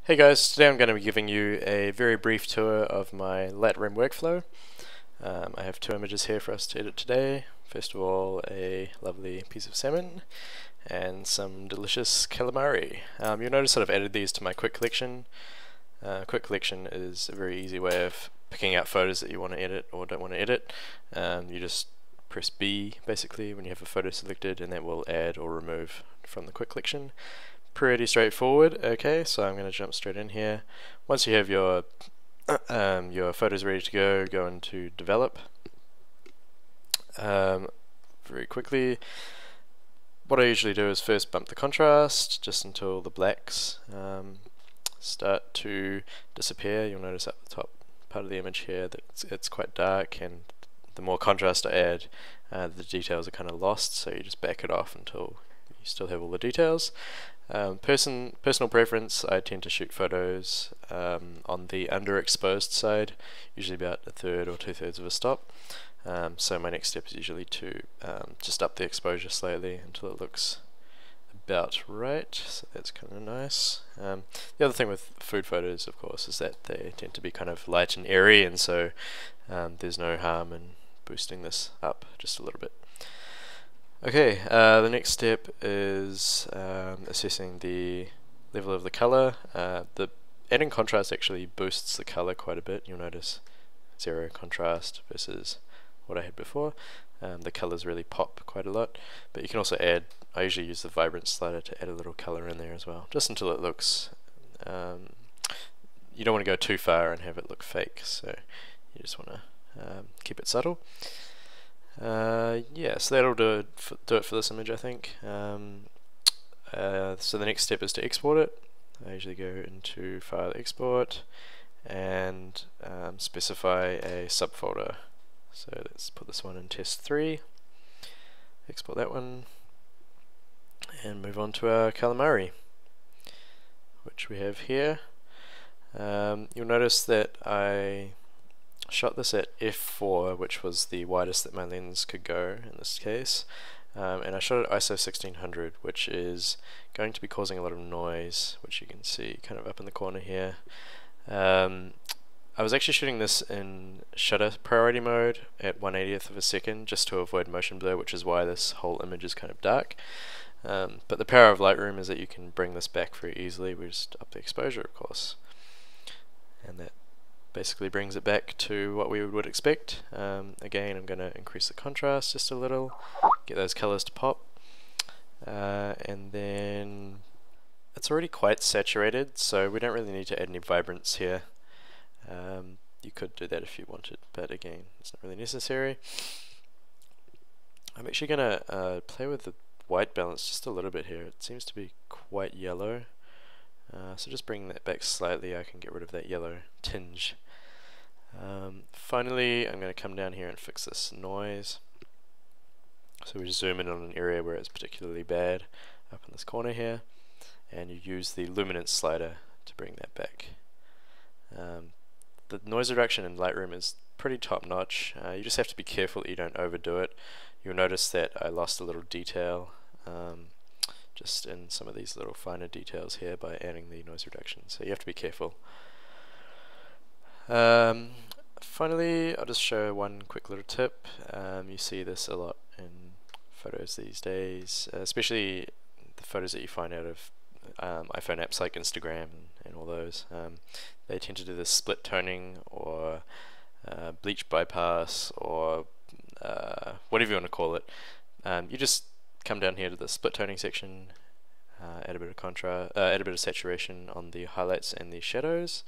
Hey guys, today I'm going to be giving you a very brief tour of my Lightroom workflow. I have two images here for us to edit today. First of all, a lovely piece of salmon and some delicious calamari. You'll notice that I've added these to my quick collection. Quick collection is a very easy way of picking out photos that you want to edit or don't want to edit. You just press B basically when you have a photo selected, and that will add or remove from the quick collection. Pretty straightforward. Okay, so I'm going to jump straight in here. Once you have your photos ready to go into develop. Very quickly, what I usually do is first bump the contrast just until the blacks start to disappear. You'll notice at the top part of the image here that it's quite dark, and the more contrast I add, the details are kind of lost, so you just back it off until you still have all the details. Personal preference, I tend to shoot photos on the underexposed side, usually about a third or two-thirds of a stop. So my next step is usually to just up the exposure slightly until it looks about right, so that's kind of nice. The other thing with food photos, of course, is that they tend to be kind of light and airy, and so there's no harm in boosting this up just a little bit. Okay, the next step is assessing the level of the color. Adding contrast actually boosts the color quite a bit. You'll notice zero contrast versus what I had before. The colors really pop quite a lot, but you can also add, I usually use the vibrance slider to add a little color in there as well, just until it looks, you don't want to go too far and have it look fake, so you just want to keep it subtle. Yeah, so that'll do it for this image, I think. So the next step is to export it. I usually go into File Export and specify a subfolder. So let's put this one in Test 3, export that one, and move on to our calamari, which we have here. You'll notice that I shot this at f4, which was the widest that my lens could go in this case, and I shot at ISO 1600, which is going to be causing a lot of noise, which you can see kind of up in the corner here. I was actually shooting this in shutter priority mode at 1/80th of a second just to avoid motion blur, which is why this whole image is kind of dark. But the power of Lightroom is that you can bring this back very easily. We just up the exposure, of course, and that basically brings it back to what we would expect. Again, I'm going to increase the contrast just a little, get those colors to pop, and then it's already quite saturated, so we don't really need to add any vibrance here. You could do that if you wanted, but again, it's not really necessary. I'm actually going to play with the white balance just a little bit here. It seems to be quite yellow. So just bring that back slightly, I can get rid of that yellow tinge. Finally, I'm going to come down here and fix this noise. So we zoom in on an area where it's particularly bad, up in this corner here, and you use the luminance slider to bring that back. The noise reduction in Lightroom is pretty top notch. You just have to be careful that you don't overdo it. You'll notice that I lost a little detail just in some of these little finer details here by adding the noise reduction, so you have to be careful. Finally, I'll just show one quick little tip. You see this a lot in photos these days, especially the photos that you find out of iPhone apps like Instagram and all those. They tend to do this split toning or bleach bypass or whatever you want to call it. You just come down here to the split toning section, add a bit of contrast, add a bit of saturation on the highlights and the shadows,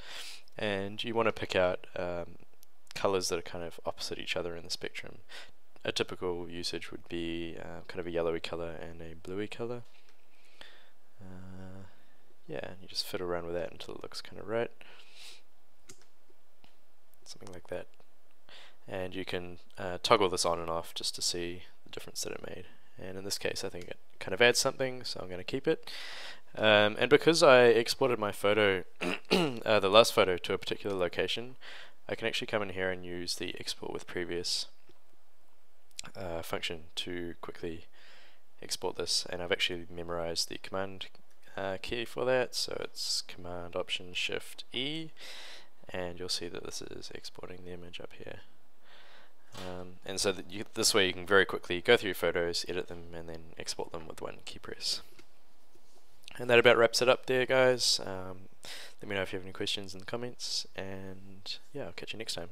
and you want to pick out colors that are kind of opposite each other in the spectrum. A typical usage would be kind of a yellowy color and a bluey color. Yeah, and you just fiddle around with that until it looks kind of right. Something like that. And you can toggle this on and off just to see the difference that it made. And in this case, I think it kind of adds something, so I'm going to keep it. And because I exported my photo, the last photo, to a particular location, I can actually come in here and use the export with previous function to quickly export this. And I've actually memorized the command key for that, so it's Command Option Shift E, and you'll see that this is exporting the image up here. And so that this way you can very quickly go through your photos, edit them, and then export them with one key press. And that about wraps it up there, guys. Let me know if you have any questions in the comments, and yeah, I'll catch you next time.